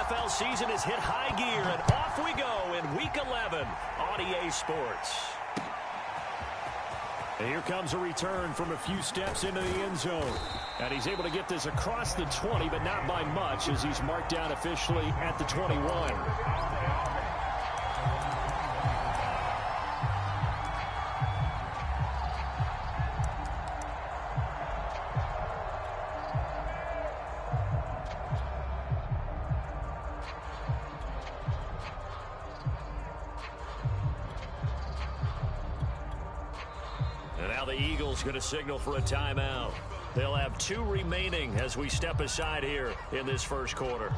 NFL season has hit high gear, and off we go in Week 11 on EA Sports. And here comes a return from a few steps into the end zone. And he's able to get this across the 20, but not by much, as he's marked down officially at the 21. Going to signal for a timeout. They'll have 2 remaining as we step aside here in this first quarter.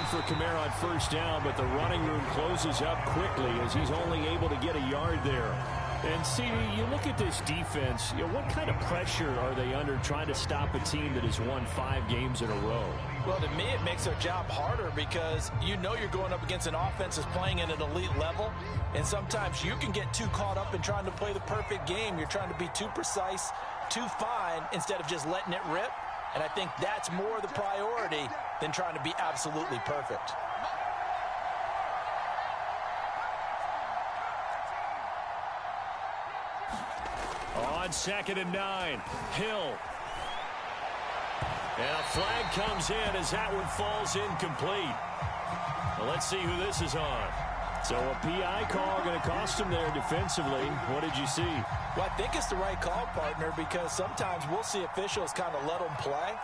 For Kamara on first down, but the running room closes up quickly as he's only able to get a yard there. And, CD, you look at this defense, what kind of pressure are they under trying to stop a team that has won 5 games in a row? Well, to me, it makes their job harder because you know you're going up against an offense that's playing at an elite level, and sometimes you can get too caught up in trying to play the perfect game. You're trying to be too precise, too fine, instead of just letting it rip. And I think that's more the priority than trying to be absolutely perfect. On 2nd and 9, Hill. And a flag comes in as that one falls incomplete. Well, let's see who this is on. So a PI call going to cost him there defensively. What did you see? Well, I think it's the right call, partner, because sometimes we'll see officials kind of let them play.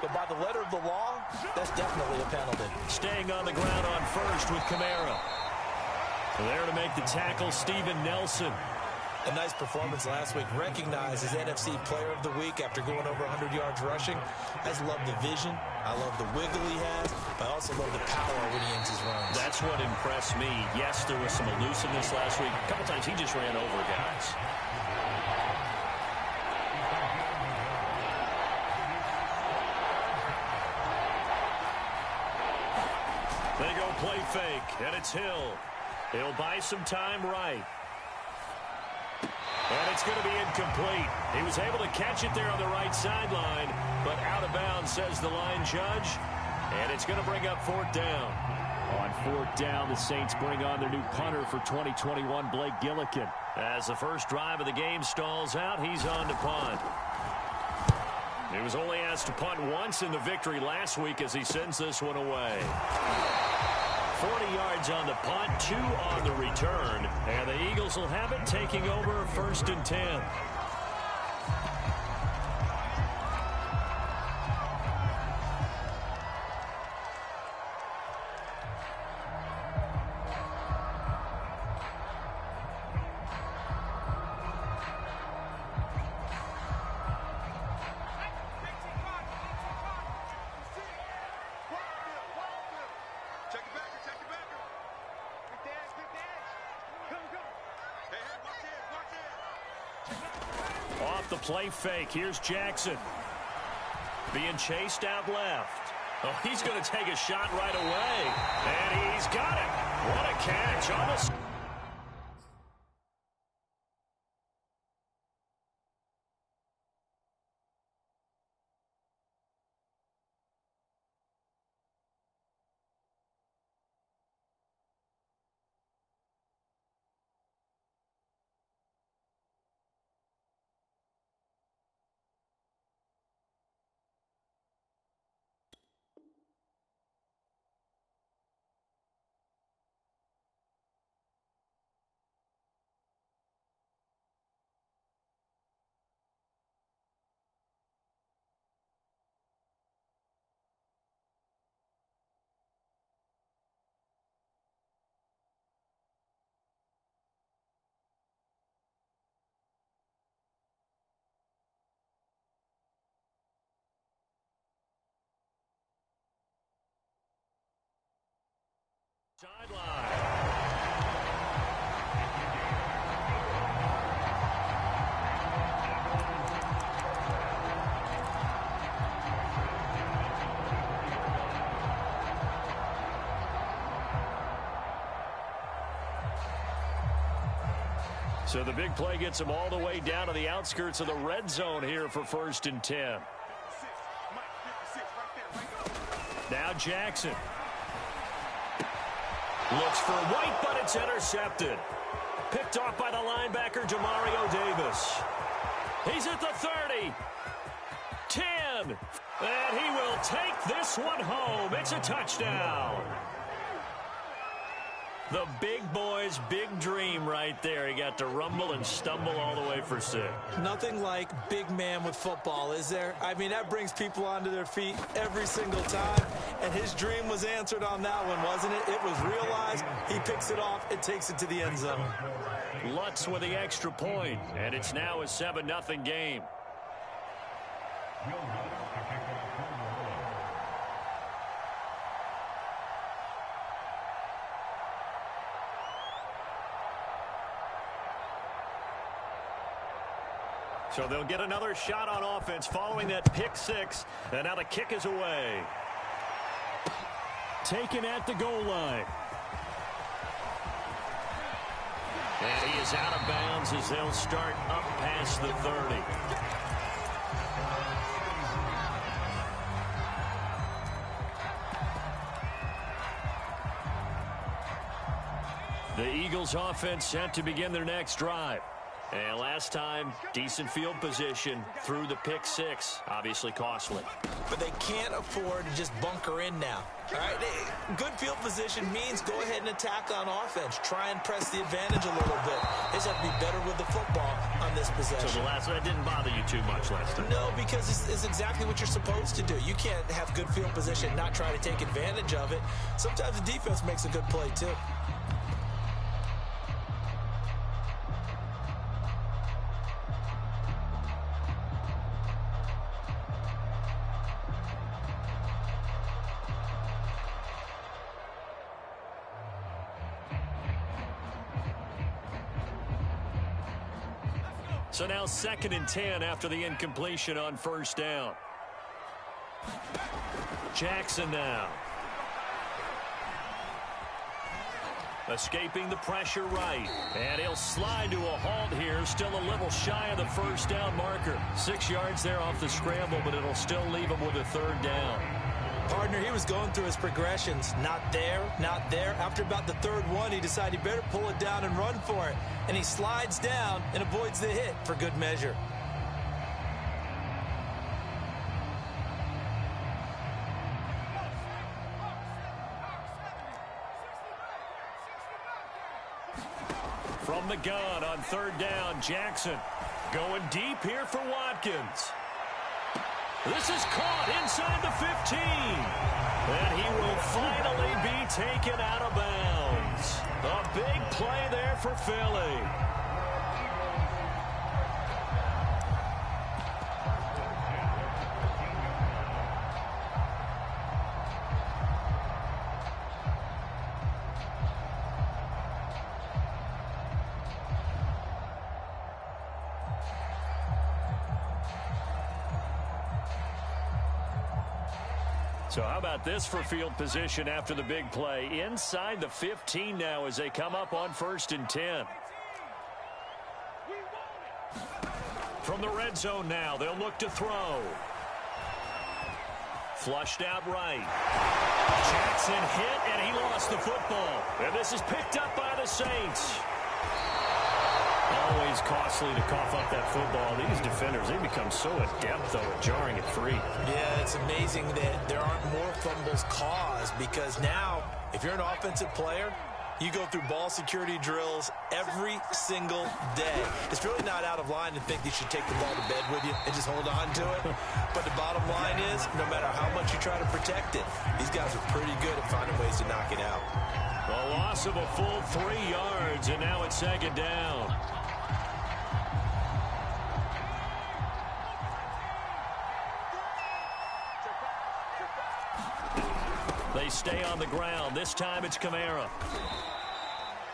But by the letter of the law, that's definitely a penalty. Staying on the ground on first with Kamara. There to make the tackle, Steven Nelson. A nice performance last week. Recognized as NFC Player of the Week after going over 100 yards rushing. I just love the vision. I love the wiggle he has. But I also love the power when he ends his runs. That's what impressed me. Yes, there was some elusiveness last week. A couple times he just ran over guys. They go play fake, and it's Hill. He'll buy some time right. And it's going to be incomplete. He was able to catch it there on the right sideline, but out of bounds, says the line judge. And it's going to bring up 4th down. On 4th down, the Saints bring on their new punter for 2021, Blake Gillikin. As the first drive of the game stalls out, he's on to punt. He was only asked to punt once in the victory last week as he sends this one away. 40 yards on the punt, 2 on the return, and the Eagles will have it taking over 1st and 10. Off the play fake, here's Jackson. Being chased out left. Oh, he's going to take a shot right away. And he's got it. What a catch. Almost. Sideline. So the big play gets them all the way down to the outskirts of the red zone here for 1st and 10. Now Jackson. Looks for White, but it's intercepted. Picked off by the linebacker, Demario Davis. He's at the 30. 10. And he will take this one home. It's a touchdown. The big boy's big dream right there. He got to rumble and stumble all the way for 6. Nothing like big man with football, is there? I mean, that brings people onto their feet every single time. And his dream was answered on that one, wasn't it? It was realized. He picks it off. It takes it to the end zone. Lutz with the extra point. And it's now a 7-0 game. So they'll get another shot on offense following that pick 6. And now the kick is away. Taken at the goal line. And he is out of bounds as they'll start up past the 30. The Eagles offense set to begin their next drive. And last time, decent field position through the pick 6. Obviously costly. But they can't afford to just bunker in now. All right, good field position means go ahead and attack on offense. Try and press the advantage a little bit. They just have to be better with the football on this possession. So the last one didn't bother you too much last time? No, because it's exactly what you're supposed to do. You can't have good field position and not try to take advantage of it. Sometimes the defense makes a good play, too. So now 2nd and 10 after the incompletion on 1st down. Jackson now. Escaping the pressure right. And he'll slide to a halt here. Still a little shy of the 1st down marker. 6 yards there off the scramble, but it'll still leave him with a 3rd down. Partner, he was going through his progressions. Not there, not there. After about the 3rd one, he decided he better pull it down and run for it. And he slides down and avoids the hit for good measure. From the gun on 3rd down, Jackson going deep here for Watkins. This is caught inside the 15. And he will finally be taken out of bounds. A big play there for Philly. So how about this for field position after the big play? Inside the 15 now as they come up on 1st and 10. From the red zone now, they'll look to throw. Flushed out right. Jackson hit, and he lost the football. And this is picked up by the Saints. Always costly to cough up that football. These defenders, they become so adept, though, at jarring it free. Yeah, it's amazing that there aren't more fumbles caused because now, if you're an offensive player, you go through ball security drills every single day. It's really not out of line to think you should take the ball to bed with you and just hold on to it. But the bottom line is, no matter how much you try to protect it, these guys are pretty good at finding ways to knock it out. A loss of a full 3 yards, and now it's 2nd down. They stay on the ground. This time it's Kamara.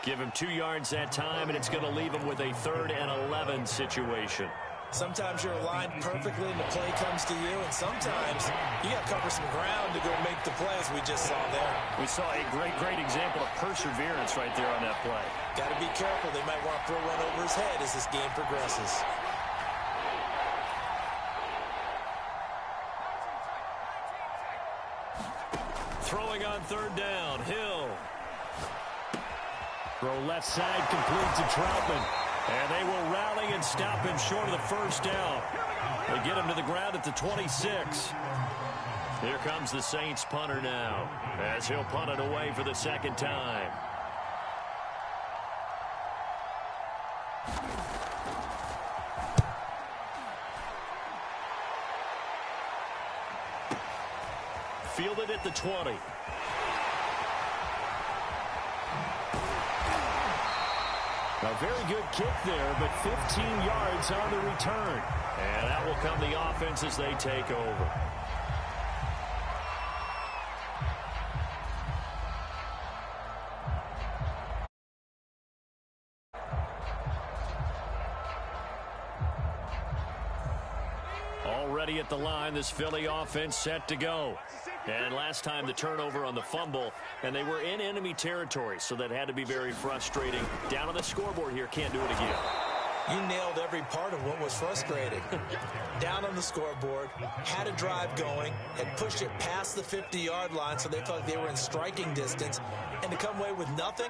Give him 2 yards that time, and it's going to leave him with a 3rd and 11 situation. Sometimes you're aligned perfectly and the play comes to you, and sometimes you got to cover some ground to go make the play, as we just saw there. We saw a great example of perseverance right there on that play. Got to be careful. They might want to throw one over his head as this game progresses. Throwing on third down, Hill. Throw left side, complete to Troutman. And they will rally and stop him short of the first down. They get him to the ground at the 26. Here comes the Saints punter now, as he'll punt it away for the second time. Fielded at the 20. A very good kick there, but 15 yards on the return. And that will come the offense as they take over. Already at the line, this Philly offense set to go. And last time the turnover on the fumble, and they were in enemy territory, so that had to be very frustrating. Down on the scoreboard here, can't do it again. You nailed every part of what was frustrating. Down on the scoreboard, had a drive going, had pushed it past the 50-yard line, so they felt like they were in striking distance, and to come away with nothing,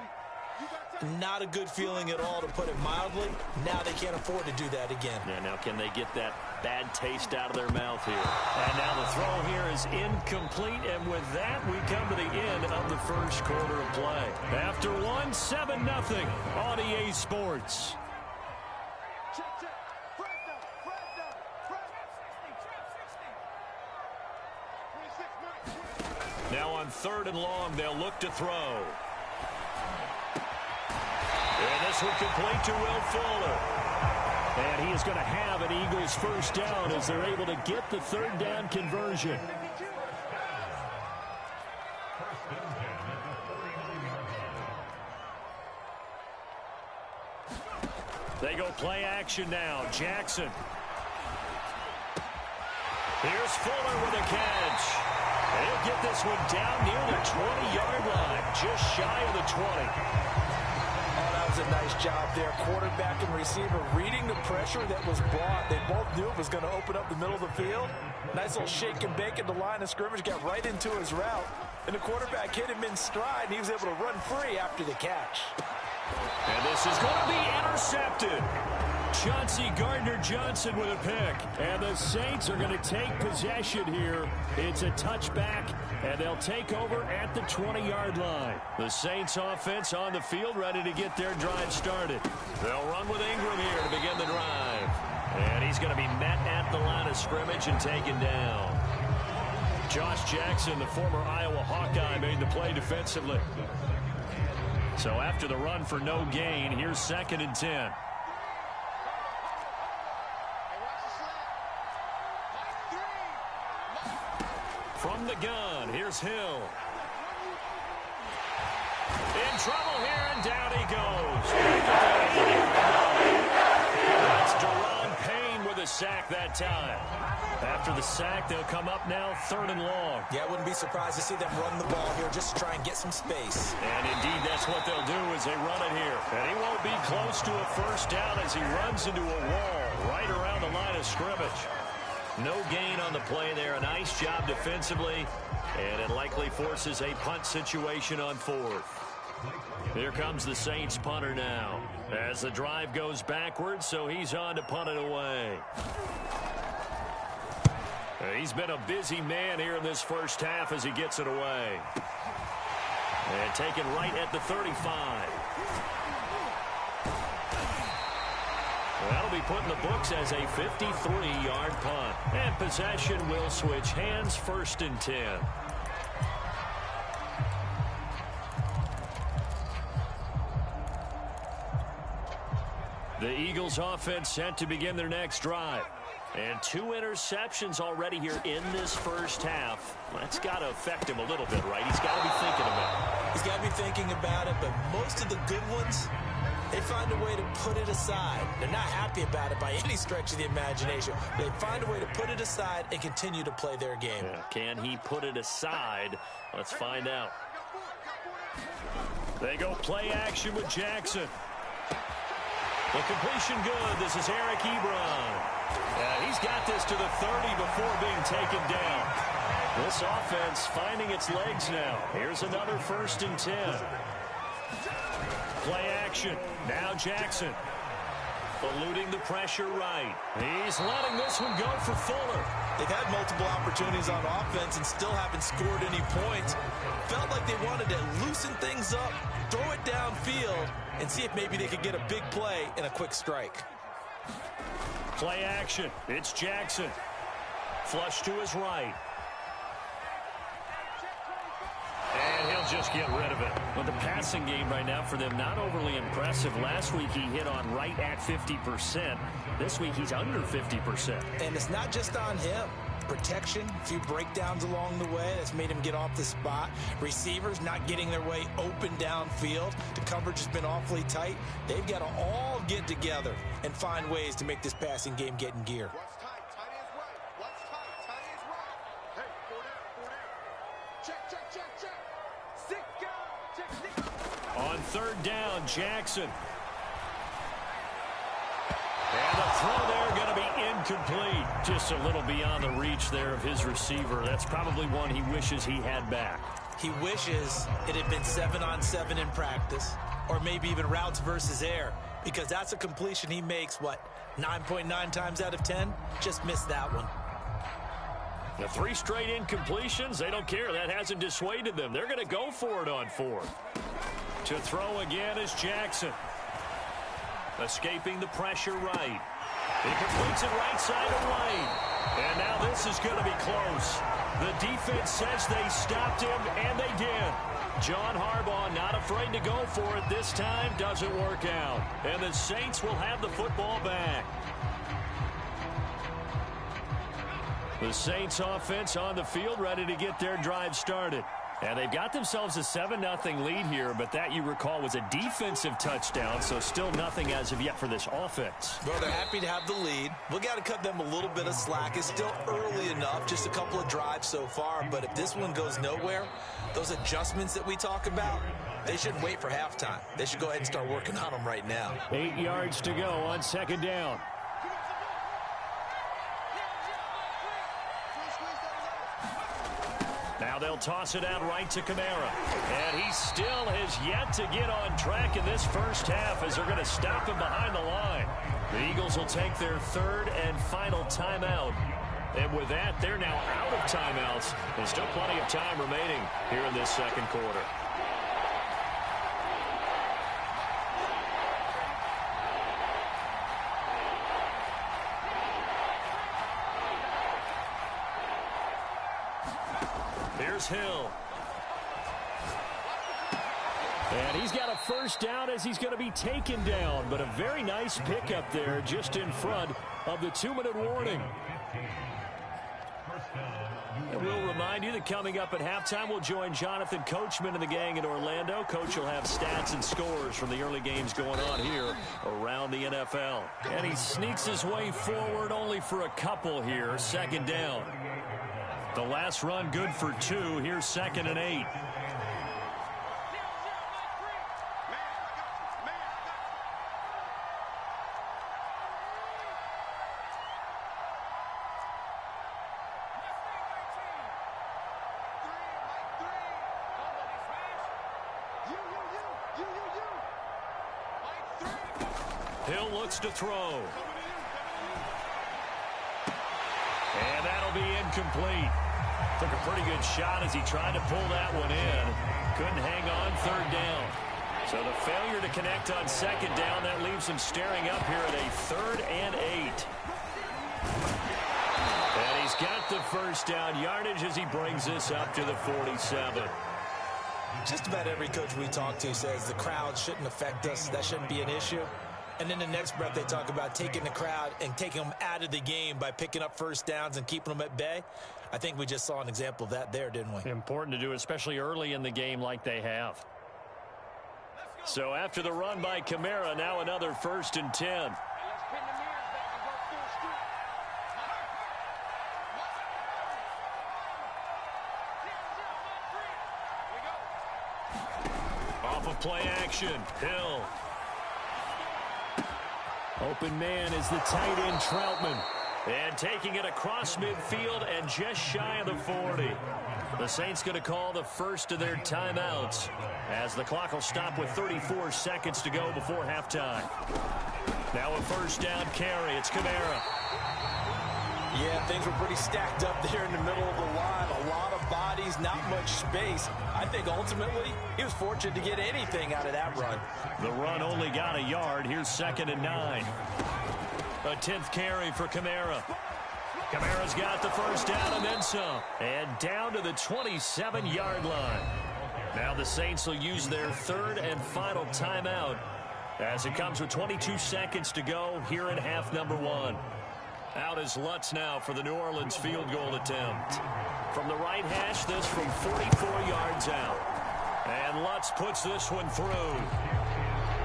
not a good feeling at all, to put it mildly. Now they can't afford to do that again. Yeah, now can they get that bad taste out of their mouth here? And now the throw here is incomplete, and with that, we come to the end of the first quarter of play. After one, 7-0 on EA Sports. Now on third and long, they'll look to throw. And this will complete to Will Fuller. And he is going to have an Eagles first down as they're able to get the third down conversion. They go play action now. Jackson. Here's Fuller with a catch. And he'll get this one down near the 20-yard line, just shy of the 20. That was a nice job there. Quarterback and receiver reading the pressure that was brought. They both knew it was going to open up the middle of the field. Nice little shake and bake at the line of scrimmage. Got right into his route. And the quarterback hit him in stride, and he was able to run free after the catch. And this is going to be intercepted. Chauncey Gardner-Johnson with a pick. And the Saints are going to take possession here. It's a touchback, and they'll take over at the 20-yard line. The Saints offense on the field, ready to get their drive started. They'll run with Ingram here to begin the drive. And he's going to be met at the line of scrimmage and taken down. Josh Jackson, the former Iowa Hawkeye, made the play defensively. So after the run for no gain, here's 2nd and 10. From the gun, here's Hill. In trouble here, and down he goes. That's Deron Payne with a sack that time. After the sack, they'll come up now 3rd and long. Yeah, I wouldn't be surprised to see them run the ball here just to try and get some space. And indeed, that's what they'll do as they run it here. And he won't be close to a first down as he runs into a wall right around the line of scrimmage. No gain on the play there. A nice job defensively, and it likely forces a punt situation on 4th. Here comes the Saints punter now as the drive goes backwards, so he's on to punt it away. He's been a busy man here in this first half as he gets it away. And taken right at the 35. That'll be put in the books as a 53-yard punt. And possession will switch hands, 1st and 10. The Eagles offense set to begin their next drive. And 2 interceptions already here in this first half. That's got to affect him a little bit, right? He's got to be thinking about it. He's got to be thinking about it, but most of the good ones They find a way to put it aside. They're not happy about it by any stretch of the imagination. They find a way to put it aside and continue to play their game. Yeah. Can he put it aside? Let's find out. They go play action with Jackson. The completion good. This is Eric Ebron. He's got this to the 30 before being taken down. This offense finding its legs now. Here's another 1st and 10. Play action. Now Jackson. Eluding the pressure right. He's letting this one go for Fuller. They've had multiple opportunities on offense and still haven't scored any points. Felt like they wanted to loosen things up, throw it downfield, and see if maybe they could get a big play and a quick strike. Play action. It's Jackson. Flush to his right. And he'll just get rid of it. Well, the passing game right now for them, not overly impressive. Last week he hit on right at 50%. This week he's under 50%. And it's not just on him. Protection, a few breakdowns along the way that's made him get off the spot. Receivers not getting their way open downfield. The coverage has been awfully tight. They've got to all get together and find ways to make this passing game get in gear. On 3rd down, Jackson. And the throw there going to be incomplete. Just a little beyond the reach there of his receiver. That's probably one he wishes he had back. He wishes it had been 7-on-7 in practice, or maybe even routes versus air, because that's a completion he makes, 9.9 times out of 10? Just missed that one. The 3 straight incompletions, they don't care. That hasn't dissuaded them. They're going to go for it on 4th. To throw again is Jackson. Escaping the pressure right. He completes it right side of right. And now this is going to be close. The defense says they stopped him, and they did. John Harbaugh not afraid to go for it this time. Doesn't work out. And the Saints will have the football back. The Saints offense on the field ready to get their drive started. And they've got themselves a 7-0 lead here, but that, you recall, was a defensive touchdown, so still nothing as of yet for this offense. Well, they're happy to have the lead. We got to cut them a little bit of slack. It's still early enough, just a couple of drives so far, but if this one goes nowhere, those adjustments that we talk about, they shouldn't wait for halftime. They should go ahead and start working on them right now. 8 yards to go on 2nd down. Now they'll toss it out right to Kamara. And he still has yet to get on track in this first half as they're going to stop him behind the line. The Eagles will take their 3rd and final timeout. And with that, they're now out of timeouts. There's still plenty of time remaining here in this 2nd quarter. Here's Hill. And he's got a 1st down as he's going to be taken down. But a very nice pickup there just in front of the 2-minute warning. And we'll remind you that coming up at halftime, we'll join Jonathan Coachman and the gang in Orlando. Coach will have stats and scores from the early games going on here around the NFL. And he sneaks his way forward only for a couple here. 2nd down. The last run good for 2. Here's 2nd and 8. Hill looks to throw. And that'll be incomplete. Took a pretty good shot as he tried to pull that one in. Couldn't hang on 3rd down. So the failure to connect on 2nd down, that leaves him staring up here at a 3rd and 8. And he's got the 1st down yardage as he brings this up to the 47. Just about every coach we talk to says the crowd shouldn't affect us. That shouldn't be an issue. And then the next breath they talk about taking the crowd and taking them out of the game by picking up 1st downs and keeping them at bay. I think we just saw an example of that there, didn't we? Important to do, especially early in the game like they have. So after the run by Kamara, now another 1st and 10. Off of play action, Hill. Open man is the tight end, Troutman. And taking it across midfield and just shy of the 40. The Saints going to call the first of their timeouts as the clock will stop with 34 seconds to go before halftime. Now a 1st down carry. It's Kamara. Yeah, things were pretty stacked up there in the middle of the line. A lot of bodies, not much space. I think ultimately he was fortunate to get anything out of that run. The run only got a yard. Here's 2nd and 9. A 10th carry for Kamara. Kamara's got the 1st down and then some. And down to the 27-yard line. Now the Saints will use their 3rd and final timeout as it comes with 22 seconds to go here in half number 1. Out is Lutz now for the New Orleans field goal attempt. From the right hash, this from 44 yards out. And Lutz puts this one through.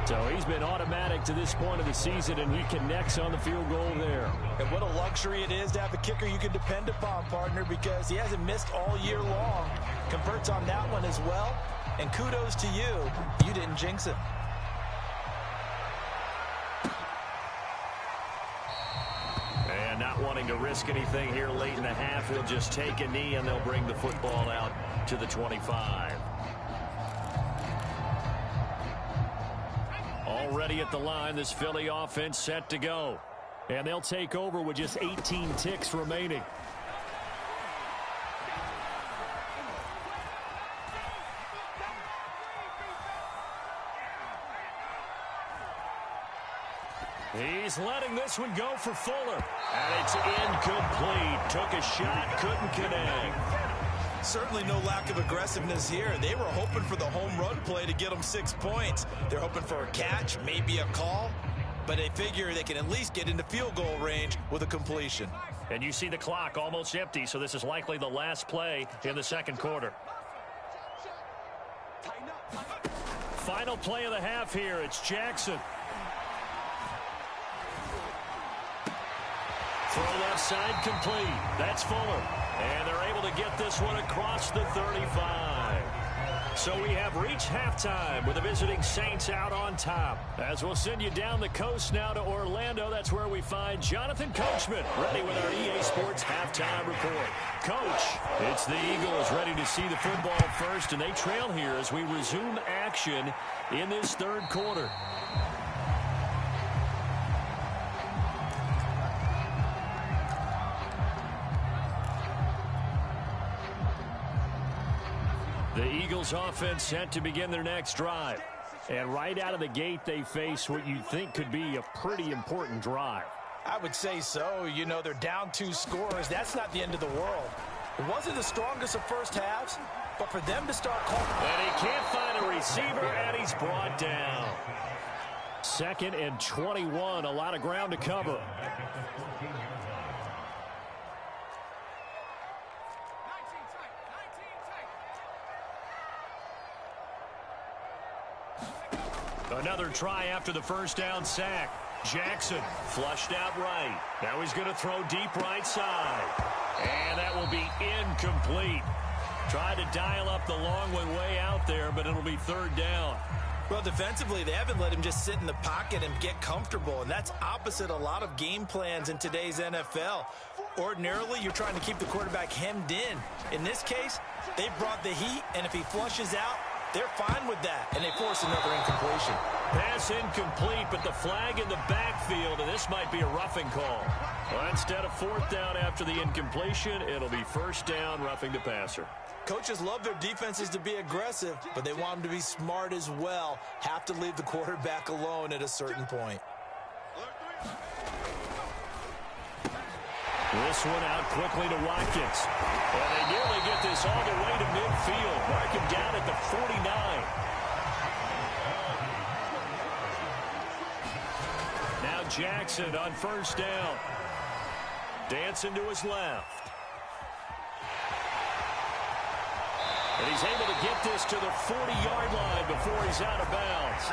So he's been automatic to this point of the season, and he connects on the field goal there. And what a luxury it is to have a kicker you can depend upon, partner, because he hasn't missed all year long. Converts on that one as well. And kudos to you. You didn't jinx it. And not wanting to risk anything here late in the half, he'll just take a knee, and they'll bring the football out to the 25. Already at the line, this Philly offense set to go. And they'll take over with just 18 ticks remaining. He's letting this one go for Fuller. And it's incomplete. Took a shot, couldn't connect. Certainly no lack of aggressiveness here. They were hoping for the home run play to get them 6 points. They're hoping for a catch, maybe a call, but they figure they can at least get into field goal range with a completion. And you see the clock almost empty, so this is likely the last play in the 2nd quarter. Final play of the half here. It's Jackson. Throw left side complete. That's Fuller. And they're able to get this one across the 35. So we have reached halftime with the visiting Saints out on top. As we'll send you down the coast now to Orlando, that's where we find Jonathan Coachman ready with our EA Sports halftime report. Coach, it's the Eagles ready to see the football first, and they trail here as we resume action in this 3rd quarter. The Eagles offense set to begin their next drive. And right out of the gate, they face what you'd think could be a pretty important drive. I would say so. You know, they're down 2 scores. That's not the end of the world. It wasn't the strongest of first halves, but for them to start calling. And he can't find a receiver, and he's brought down. 2nd and 21, a lot of ground to cover. Another try after the 1st down sack. Jackson flushed out right. Now he's going to throw deep right side. And that will be incomplete. Tried to dial up the long one way out there, but it'll be 3rd down. Well, defensively, they haven't let him just sit in the pocket and get comfortable, and that's opposite a lot of game plans in today's NFL. Ordinarily, you're trying to keep the quarterback hemmed in. In this case, they brought the heat, and if he flushes out, they're fine with that, and they force another incompletion. Pass incomplete, but the flag in the backfield, and this might be a roughing call. Well, instead of 4th down after the incompletion, it'll be 1st down, roughing the passer. Coaches love their defenses to be aggressive, but they want them to be smart as well. Have to leave the quarterback alone at a certain point. This one out quickly to Watkins. And they nearly get this all the way to midfield. Mark him down at the 49. Now Jackson on 1st down. Dancing to his left. And he's able to get this to the 40-yard line before he's out of bounds.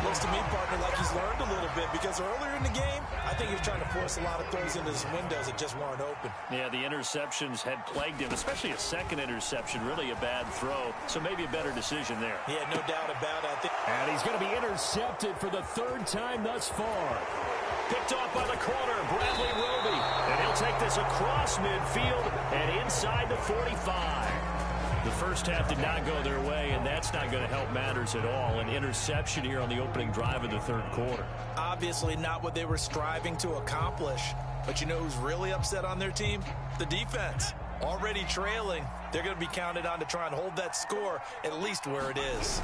Looks to me, partner, like he's learned a little bit, because earlier in the game, I think he was trying to force a lot of throws into his windows that just weren't open. Yeah, the interceptions had plagued him, especially a second interception, really a bad throw. So maybe a better decision there. Yeah, no doubt about it. I think. And he's going to be intercepted for the third time thus far. Picked off by the corner, Bradley Roby. And he'll take this across midfield and inside the 45. The first half did not go their way, and that's not going to help matters at all. An interception here on the opening drive of the third quarter. Obviously not what they were striving to accomplish. But you know who's really upset on their team? The defense. Already trailing. They're going to be counted on to try and hold that score at least where it is.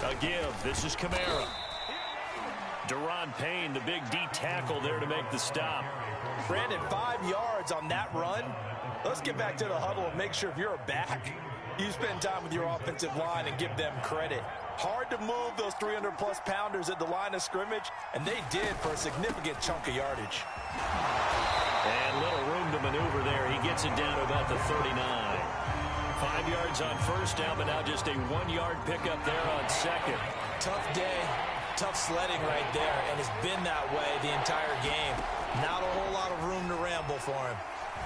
A give. This is Kamara. Deron Payne, the big D tackle there to make the stop. Brandon, 5 yards on that run. Let's get back to the huddle and make sure if you're a back, you spend time with your offensive line and give them credit. Hard to move those 300-plus pounders at the line of scrimmage, and they did for a significant chunk of yardage. And little room to maneuver there. He gets it down to about the 39. 5 yards on first down, but now just a 1-yard pickup there on second. Tough day, tough sledding right there, and it's been that way the entire game. Not a whole lot of room to ramble for him.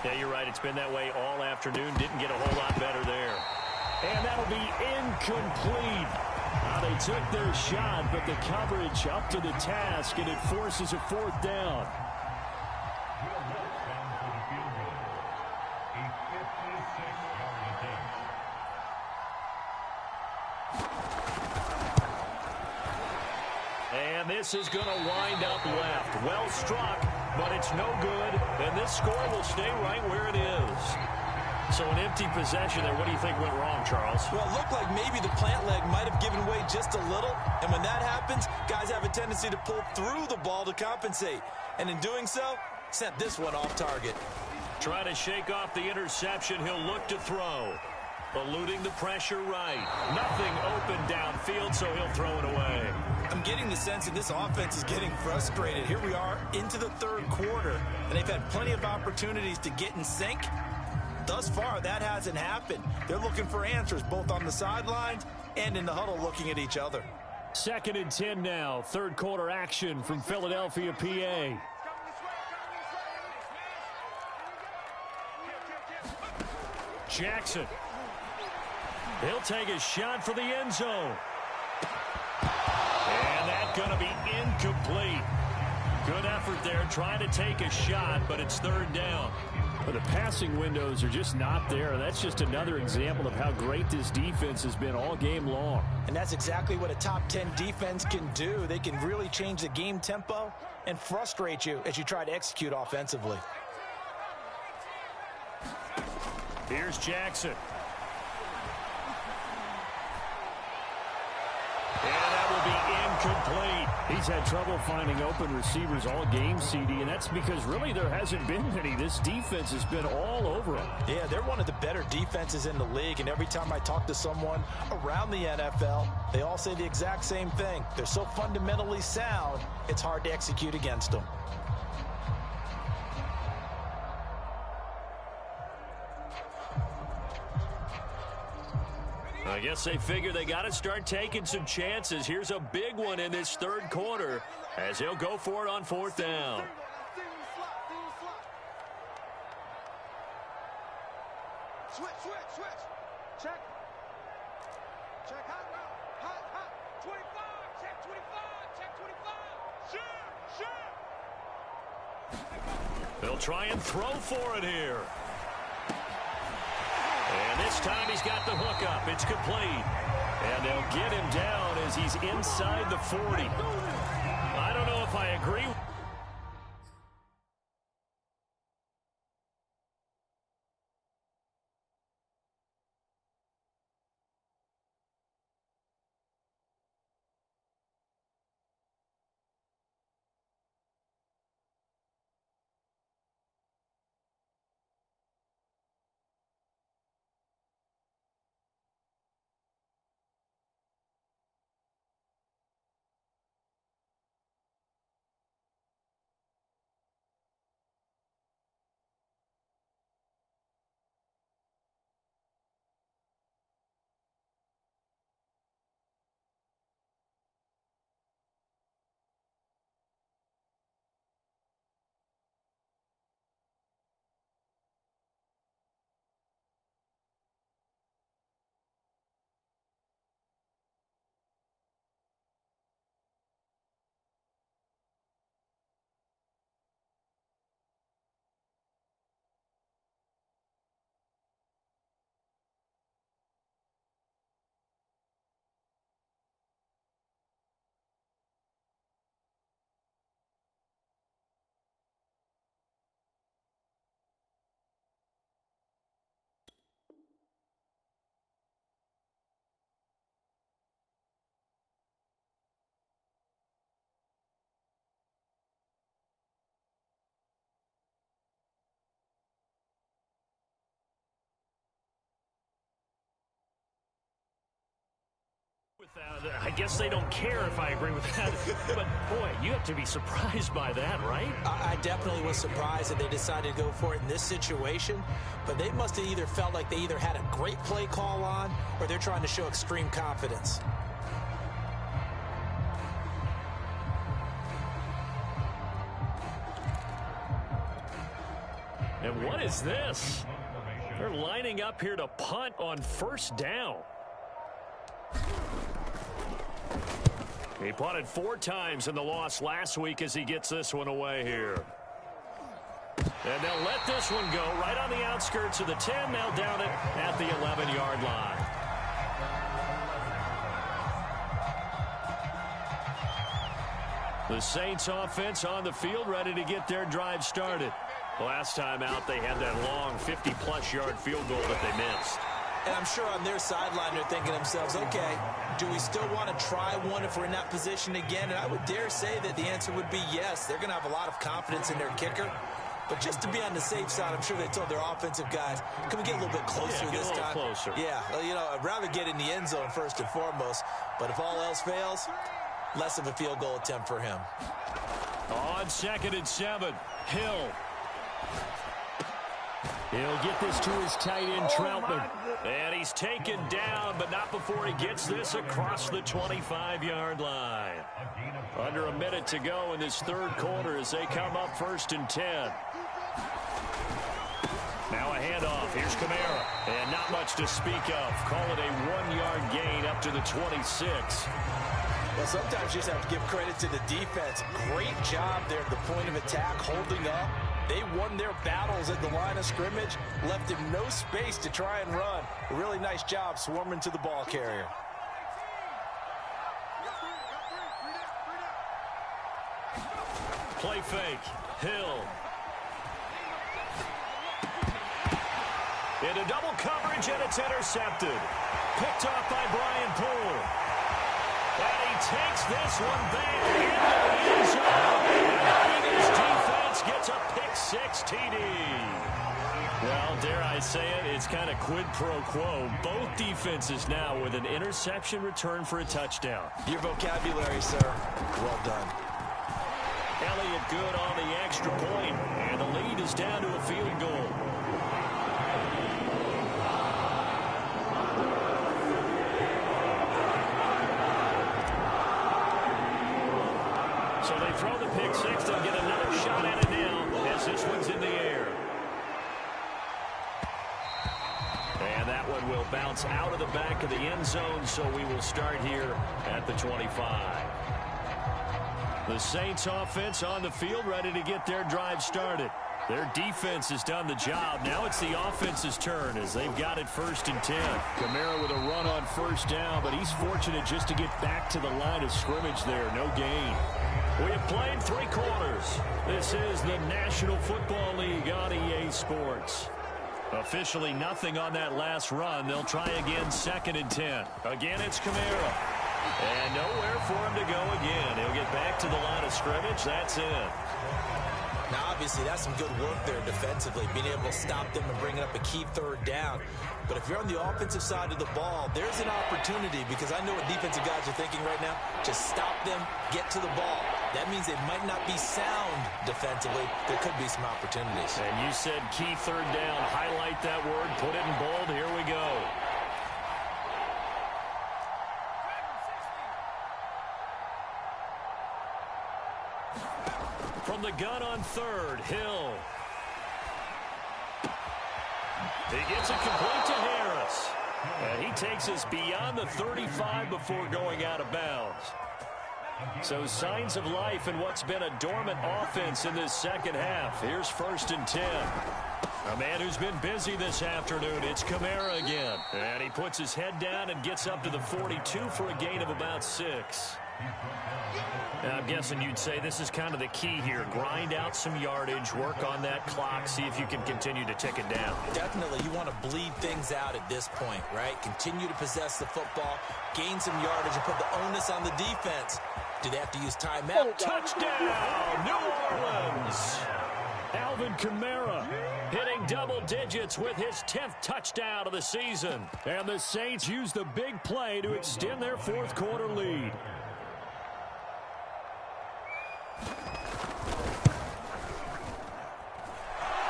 Yeah, you're right. It's been that way all afternoon. Didn't get a whole lot better there. And that'll be incomplete. They took their shot, but the coverage up to the task, and it forces a fourth down. And this is going to wind up left. Well struck, but it's no good. And this score will stay right where it is. So an empty possession there. What do you think went wrong, Charles? Well, it looked like maybe the plant leg might have given way just a little. And when that happens, guys have a tendency to pull through the ball to compensate. And in doing so, sent this one off target. Trying to shake off the interception. He'll look to throw. Eluding the pressure right. Nothing open downfield, so he'll throw it away. I'm getting the sense that this offense is getting frustrated. Here we are into the third quarter, and they've had plenty of opportunities to get in sync. Thus far, that hasn't happened. They're looking for answers both on the sidelines and in the huddle looking at each other. 2nd and 10 now. Third quarter action from Philadelphia, PA. Jackson. He'll take a shot for the end zone. And that's going to be incomplete. Good effort there, trying to take a shot, but it's third down. But the passing windows are just not there. That's just another example of how great this defense has been all game long. And that's exactly what a top 10 defense can do. They can really change the game tempo and frustrate you as you try to execute offensively. Here's Jackson. And that will be incomplete. He's had trouble finding open receivers all game, CD, and that's because really there hasn't been many. This defense has been all over them. Yeah, they're one of the better defenses in the league, and every time I talk to someone around the NFL, they all say the exact same thing. They're so fundamentally sound, it's hard to execute against them. I guess they figure they got to start taking some chances. Here's a big one in this third quarter as he'll go for it on fourth down. Switch. Check. Hot. 25. Check 25. They'll try and throw for it here. And this time he's got the hook up. It's complete. And they'll get him down as he's inside the 40. I don't know if I agree. I guess they don't care if I agree with that. But, boy, you have to be surprised by that, right? I definitely was surprised that they decided to go for it in this situation. But they must have either felt like they either had a great play call on or they're trying to show extreme confidence. And what is this? They're lining up here to punt on first down. He punted 4 times in the loss last week as he gets this one away here. And they'll let this one go right on the outskirts of the 10. They'll down it at the 11-yard line. The Saints offense on the field ready to get their drive started. Last time out, they had that long 50-plus yard field goal that they missed. And I'm sure on their sideline they're thinking to themselves, okay, do we still want to try one if we're in that position again? And I would dare say that the answer would be yes. They're going to have a lot of confidence in their kicker. But just to be on the safe side, I'm sure they told their offensive guys, can we get a little bit closer this time? Closer. Yeah, well, you know, I'd rather get in the end zone first and foremost. But if all else fails, less of a field goal attempt for him. On 2nd and 7, Hill. He'll get this to his tight end, Troutman. And he's taken down, but not before he gets this across the 25-yard line. Under a minute to go in this third quarter as they come up 1st and 10. Now a handoff. Here's Kamara. And not much to speak of. Call it a 1-yard gain up to the 26. Well, sometimes you just have to give credit to the defense. Great job there at the point of attack, holding up. They won their battles at the line of scrimmage, left him no space to try and run. A really nice job swarming to the ball carrier. Play fake. Hill. Into double coverage, and it's intercepted. Picked off by Brian Poole. And he takes this one back into the end zone. His defense gets a pick-6 TD. Well, dare I say it, it's kind of quid pro quo. Both defenses now with an interception return for a touchdown. Your vocabulary, sir. Well done. Elliott good on the extra point, and the lead is down to a field goal. So they throw the pick-6. They'll get another shot at it now as this one's in the air. And that one will bounce out of the back of the end zone, so we will start here at the 25. The Saints offense on the field ready to get their drive started. Their defense has done the job. Now it's the offense's turn as they've got it 1st and 10. Kamara with a run on first down, but he's fortunate just to get back to the line of scrimmage there. No gain. We have played 3 quarters. This is the National Football League on EA Sports. Officially nothing on that last run. They'll try again 2nd and 10. Again, it's Kamara. And nowhere for him to go again. He'll get back to the line of scrimmage. That's it. Now, obviously, that's some good work there defensively, being able to stop them and bringing up a key 3rd down. But if you're on the offensive side of the ball, there's an opportunity, because I know what defensive guys are thinking right now. Just stop them, get to the ball. That means they might not be sound defensively. There could be some opportunities. And you said key 3rd down. Highlight that word. Put it in bold. Here we go. From the gun on 3rd, Hill. He gets it complete to Harris. And he takes us beyond the 35 before going out of bounds. So signs of life in what's been a dormant offense in this second half. Here's 1st and 10. A man who's been busy this afternoon. It's Kamara again. And he puts his head down and gets up to the 42 for a gain of about 6. Now, I'm guessing you'd say this is kind of the key here. Grind out some yardage, work on that clock, see if you can continue to tick it down. Definitely, you want to bleed things out at this point, right? Continue to possess the football, gain some yardage, and put the onus on the defense. Do they have to use timeout? Touchdown, New Orleans! Alvin Kamara hitting double digits with his 10th touchdown of the season. And the Saints use the big play to extend their fourth quarter lead.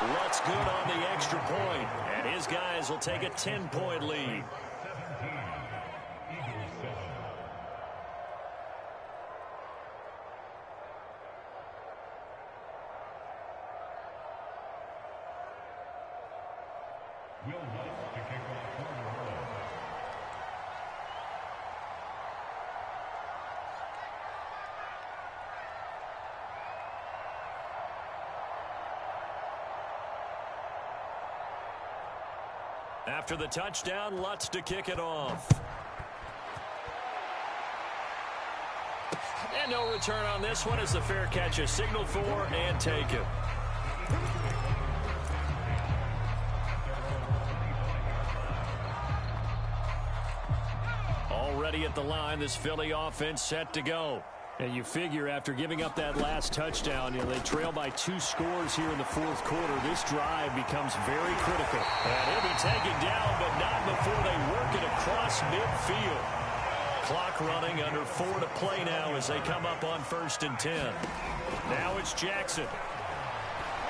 Lutz good on the extra point, and his guys will take a 10-point lead. After the touchdown, Lutz to kick it off. And no return on this one as the fair catch is signaled for and taken. Already at the line, this Philly offense set to go. And you figure after giving up that last touchdown, they trail by 2 scores here in the fourth quarter. This drive becomes very critical. And he'll be taken down, but not before they work it across midfield. Clock running, under 4 to play now as they come up on 1st and 10. Now it's Jackson.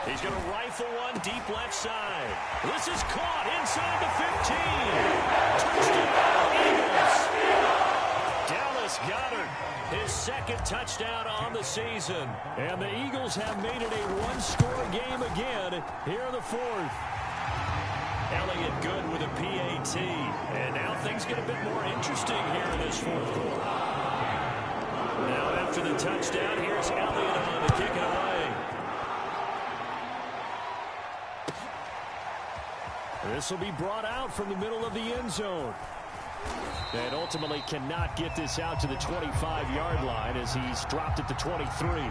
He's going to rifle one deep left side. This is caught inside the 15. Touchdown, Eagles. Dallas Goedert, his 2nd touchdown on the season. And the Eagles have made it a 1-score game again here in the 4th. Elliott good with a PAT. And now things get a bit more interesting here in this 4th quarter. Now after the touchdown, here's Elliott on to kick it away. This will be brought out from the middle of the end zone. And ultimately cannot get this out to the 25-yard line as he's dropped at the 23.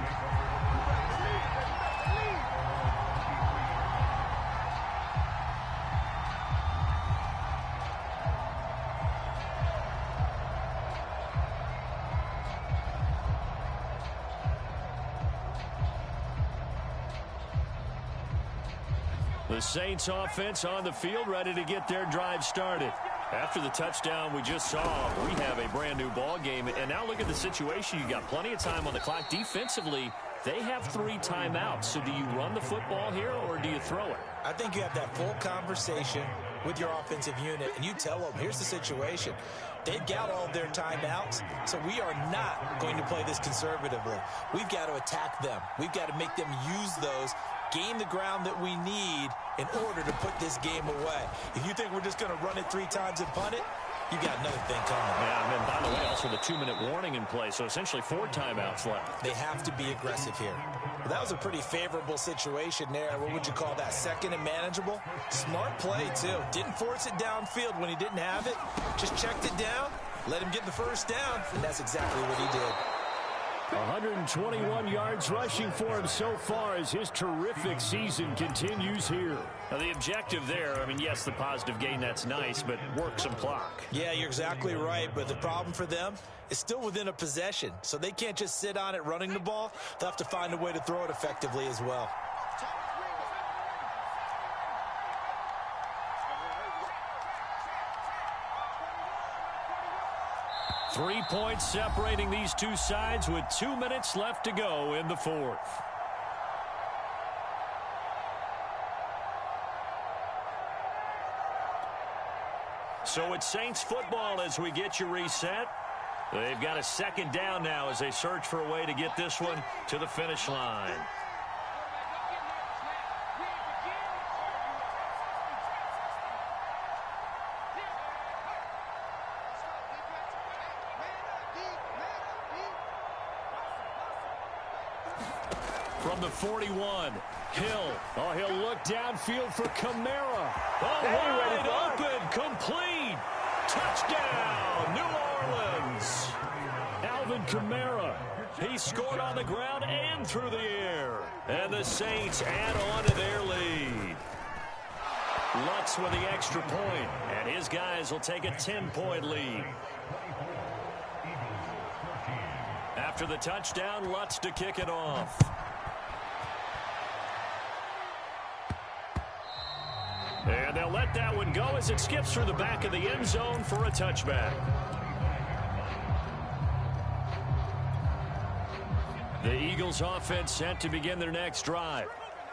The Saints offense on the field ready to get their drive started. After the touchdown we just saw, we have a brand new ball game. And now look at the situation. You got plenty of time on the clock. Defensively, they have 3 timeouts. So do you run the football here or do you throw it? I think you have that full conversation with your offensive unit, and you tell them, here's the situation. They've got all of their timeouts, so we are not going to play this conservatively. We've got to attack them. We've got to make them use those, gain the ground that we need in order to put this game away. If you think we're just going to run it 3 times and punt it, you got another thing coming. Yeah, and then, by the way, also the 2-minute warning in play, so essentially 4 timeouts left. They have to be aggressive here. Well, that was a pretty favorable situation there. What would you call that? 2nd and manageable? Smart play, too. Didn't force it downfield when he didn't have it. Just checked it down, let him get the first down, and that's exactly what he did. 121 yards rushing for him so far as his terrific season continues here. Now the objective there, I mean, yes, the positive gain, that's nice, but work some clock. Yeah, you're exactly right, but the problem for them is still within a possession, so they can't just sit on it running the ball. They'll have to find a way to throw it effectively as well. Three points separating these two sides with 2 minutes left to go in the 4th. So it's Saints football as we get you reset. They've got a 2nd down now as they search for a way to get this one to the finish line. From the 41, Hill. Oh, he'll look downfield for Kamara. Oh, wide open, complete. Touchdown, New Orleans. Alvin Kamara. He scored on the ground and through the air. And the Saints add on to their lead. Lutz with the extra point, and his guys will take a 10-point lead. After the touchdown, Lutz to kick it off. And they'll let that one go as it skips through the back of the end zone for a touchback. The Eagles offense set to begin their next drive.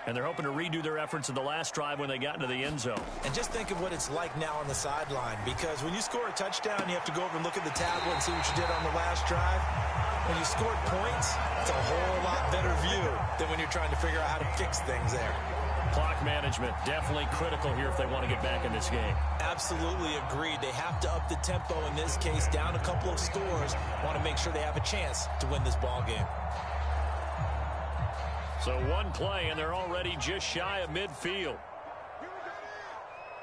And they're hoping to redo their efforts in the last drive when they got into the end zone. And just think of what it's like now on the sideline, because when you score a touchdown, you have to go over and look at the tablet and see what you did on the last drive. When you scored points, it's a whole lot better view than when you're trying to figure out how to fix things there. Clock management, definitely critical here if they want to get back in this game. Absolutely agreed. They have to up the tempo in this case, down a couple of scores. Want to make sure they have a chance to win this ball game. So one play, and they're already just shy of midfield.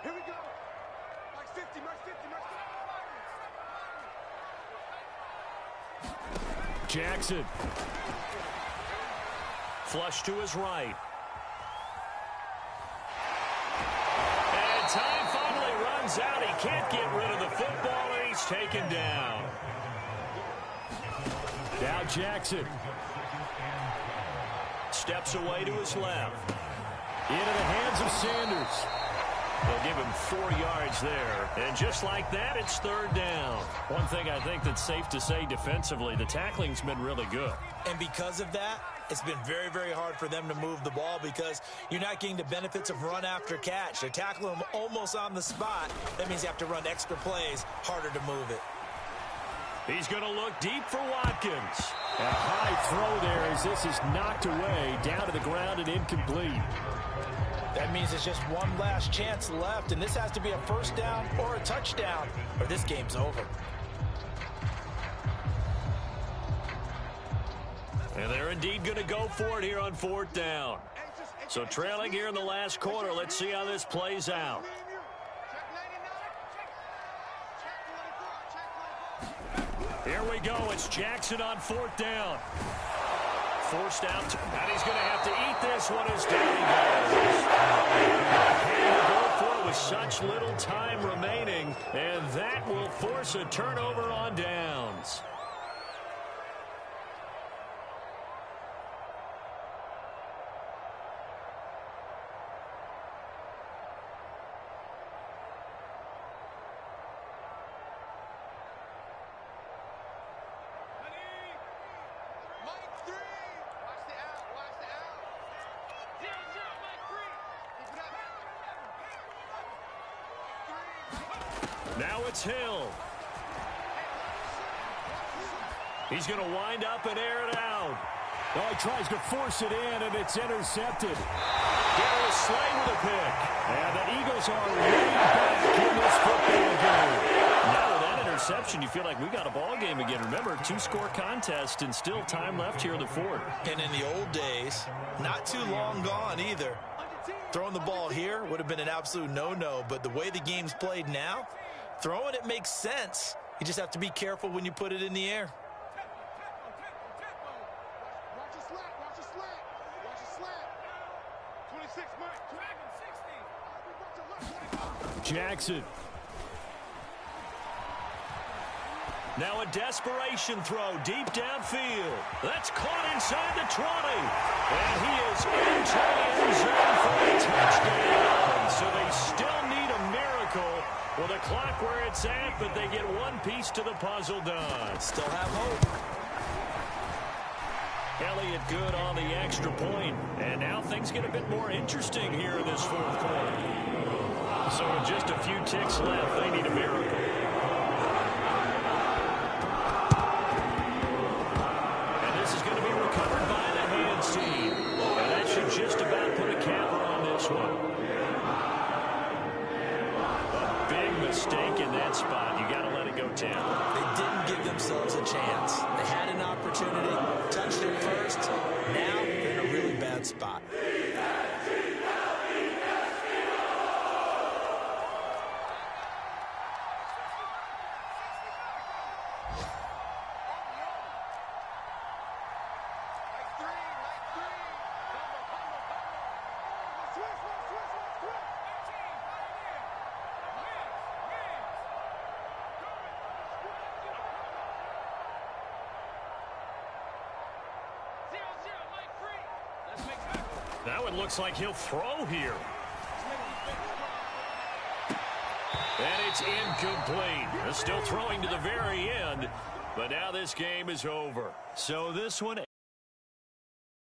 Here we go. Max 50, max 50, max 50. Jackson. Flush to his right. And time finally runs out. He can't get rid of the football, and he's taken down. Now Jackson. Steps away to his left. Into the hands of Sanders. They'll give him 4 yards there. And just like that, it's third down. One thing I think that's safe to say defensively, the tackling's been really good. And because of that, it's been very, very hard for them to move the ball because you're not getting the benefits of run after catch. They're tackling them almost on the spot. That means you have to run extra plays, harder to move it. He's going to look deep for Watkins. A high throw there as this is knocked away, down to the ground and incomplete. That means there's just one last chance left, and this has to be a first down or a touchdown, or this game's over. And they're indeed going to go for it here on fourth down. So trailing here in the last quarter, let's see how this plays out. Here we go. It's Jackson on fourth down. Forced out. And he's going to have to eat this one as down he goes. Go for it with such little time remaining. And that will force a turnover on downs. Now it's Hill. He's going to wind up and air it out. Oh, he tries to force it in, and it's intercepted. Darius Slay with a pick. And the Eagles are way back in this football game. Now with that interception, you feel like we got a ball game again. Remember, 2-score contest and still time left here in the fourth. And in the old days, not too long gone either. Throwing the ball here would have been an absolute no-no, but the way the game's played now, throwing it makes sense. You just have to be careful when you put it in the air. Jackson. Now a desperation throw deep downfield. That's caught inside the 20. And he is into the end zone for a touchdown. So they still need a miracle with a clock where it's at, but they get one piece to the puzzle done. Still have hope. Elliott good on the extra point. And now things get a bit more interesting here in this fourth quarter. So with just a few ticks left, they need a miracle. And this is going to be recovered by the hands team. And that should just about put a capper on this one. A big mistake in that spot. You got to let it go down. They didn't give themselves a chance. They had an opportunity, touched it first. Now they're in a really bad spot. Now it looks like he'll throw here. And it's incomplete. They're still throwing to the very end, but now this game is over. So this one